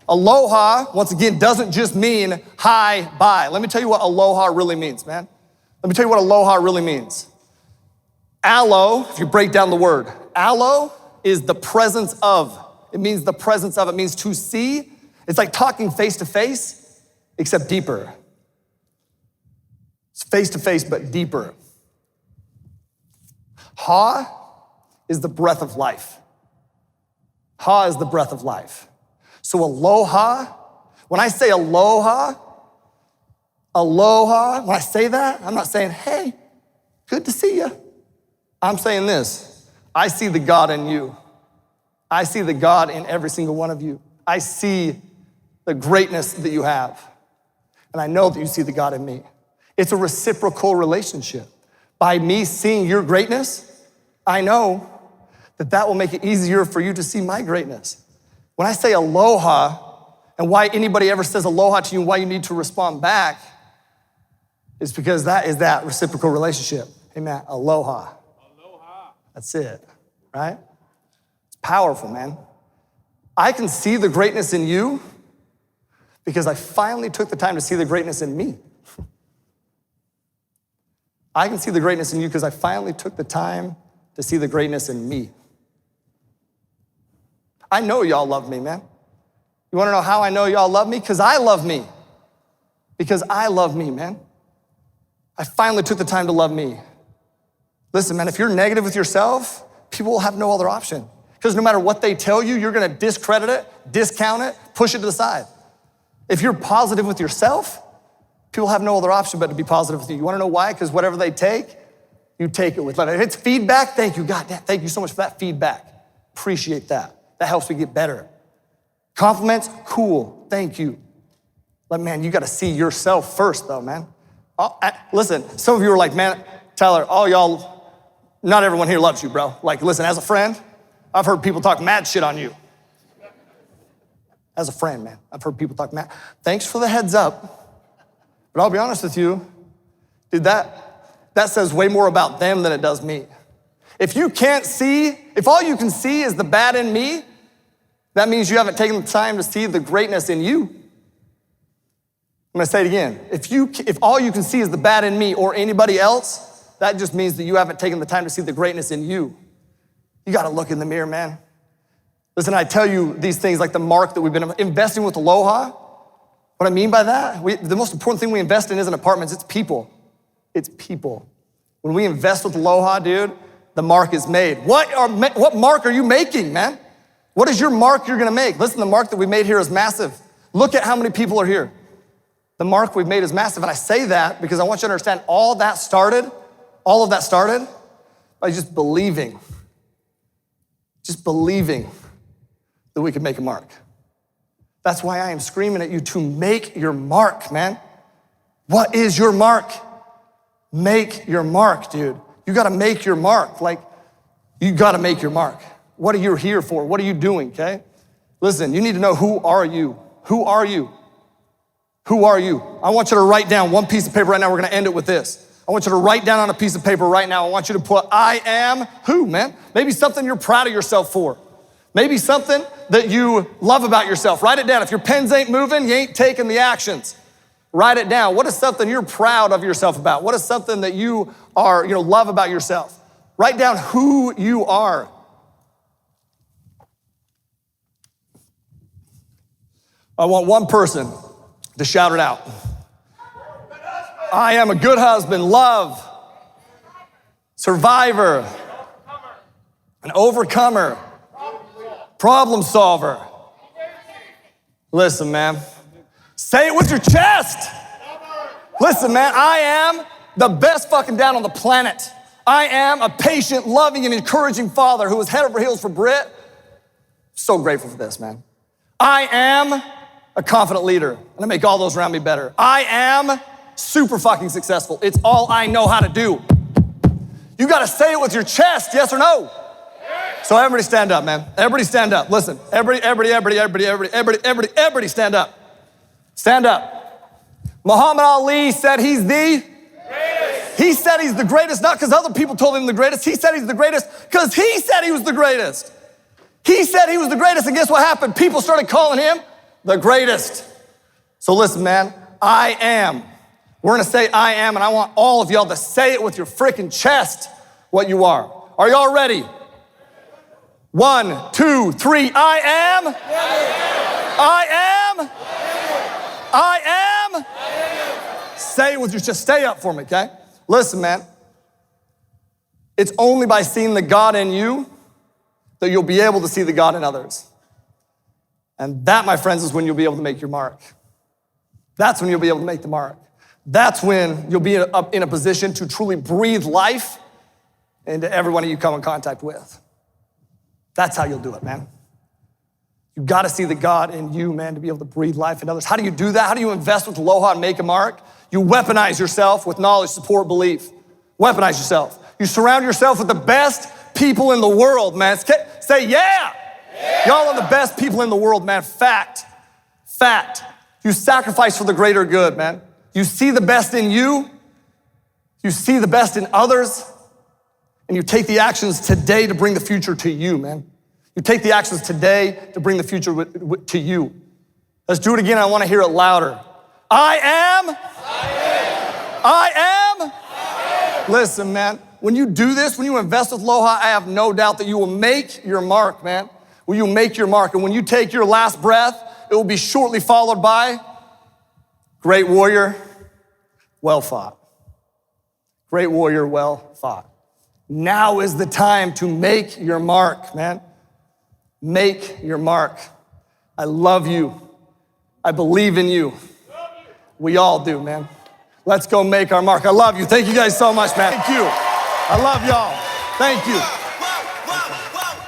Aloha, once again, doesn't just mean hi, bye. Let me tell you what aloha really means, man. Let me tell you what aloha really means. Alo, if you break down the word, alo is the presence of. It means the presence of. It means to see. It's like talking face to face, except deeper. It's face to face, but deeper. Ha is the breath of life. Ha is the breath of life. So aloha, when I say aloha, when I say that, I'm not saying, hey, good to see you. I'm saying this, I see the God in you. I see the God in every single one of you. I see the greatness that you have. And I know that you see the God in me. It's a reciprocal relationship. By me seeing your greatness, I know that will make it easier for you to see my greatness. When I say aloha, and why anybody ever says aloha to you and why you need to respond back, is because that is that reciprocal relationship. Amen. Aloha. Aloha. That's it, right? It's powerful, man. I can see the greatness in you because I finally took the time to see the greatness in me. I can see the greatness in you because I finally took the time to see the greatness in me. I know y'all love me, man. You wanna know how I know y'all love me? Because I love me. Because I love me, man. I finally took the time to love me. Listen, man, if you're negative with yourself, people will have no other option. Because no matter what they tell you, you're gonna discredit it, discount it, push it to the side. If you're positive with yourself, people have no other option but to be positive with you. You wanna know why? Because whatever they take, you take it with. If it's feedback, thank you, God, thank you so much for that feedback. Appreciate that. That helps me get better. Compliments, cool, thank you. But man, you gotta see yourself first though, man. Listen, some of you are like, man, Tyler, all y'all, not everyone here loves you, bro. Like, listen, as a friend, I've heard people talk mad shit on you. As a friend, man, I've heard people talk mad. Thanks for the heads up. But I'll be honest with you, dude, that says way more about them than it does me. If all you can see is the bad in me, that means you haven't taken the time to see the greatness in you. I'm gonna say it again. If all you can see is the bad in me or anybody else, that just means that you haven't taken the time to see the greatness in you. You gotta look in the mirror, man. Listen, I tell you these things like the mark that we've been investing with Aloha. What I mean by that, the most important thing we invest in isn't apartments, it's people. It's people. When we invest with Aloha, dude, the mark is made. What mark are you making, man? What is your mark you're gonna make? Listen, the mark that we made here is massive. Look at how many people are here. The mark we've made is massive, and I say that because I want you to understand all of that started by just believing that we could make a mark. That's why I am screaming at you to make your mark, man. What is your mark? Make your mark, dude. You gotta make your mark. You gotta make your mark. What are you here for? What are you doing, okay? Listen, you need to know who are you? Who are you? Who are you? I want you to write down one piece of paper right now. We're gonna end it with this. I want you to write down on a piece of paper right now. I want you to put, I am who, man? Maybe something you're proud of yourself for. Maybe something that you love about yourself. Write it down. If your pens ain't moving, you ain't taking the actions. Write it down. What is something you're proud of yourself about? What is something that you are, love about yourself? Write down who you are. I want one person to shout it out. I am a good husband, love, survivor, an overcomer, problem solver. Listen, man. Say it with your chest. Listen, man, I am the best fucking dad on the planet. I am a patient, loving, and encouraging father who is head over heels for Britt. So grateful for this, man. I am a confident leader, and I make all those around me better. I am super fucking successful. It's all I know how to do. You gotta say it with your chest, yes or no? Yes. So everybody stand up, man. Everybody stand up. Listen, everybody stand up. Stand up. Muhammad Ali said he's the greatest. He said he's the greatest, not because other people told him the greatest. He said he's the greatest because he said he was the greatest. He said he was the greatest, and guess what happened? People started calling him the greatest. So listen, man, I am. We're gonna say I am, and I want all of y'all to say it with your freaking chest what you are. Are y'all ready? 1, 2, 3, I am. I am. I am. Say it with your chest. Stay up for me, okay? Listen, man. It's only by seeing the God in you that you'll be able to see the God in others. And that, my friends, is when you'll be able to make your mark. That's when you'll be able to make the mark. That's when you'll be in a position to truly breathe life into everyone you come in contact with. That's how you'll do it, man. You gotta see the God in you, man, to be able to breathe life in others. How do you do that? How do you invest with Aloha and make a mark? You weaponize yourself with knowledge, support, belief. Weaponize yourself. You surround yourself with the best people in the world, man. Say, yeah. Y'all are the best people in the world, man. Fact. You sacrifice for the greater good, man. You see the best in you. You see the best in others. And you take the actions today to bring the future to you, man. You take the actions today to bring the future to you. Let's do it again. I want to hear it louder. I am. I am. Listen, man, when you do this, when you invest with Aloha, I have no doubt that you will make your mark, man. Will you make your mark? And when you take your last breath, it will be shortly followed by great warrior, well fought. Great warrior, well fought. Now is the time to make your mark, man. Make your mark. I love you. I believe in you. We all do, man. Let's go make our mark. I love you. Thank you guys so much, man. Thank you. I love y'all. Thank you.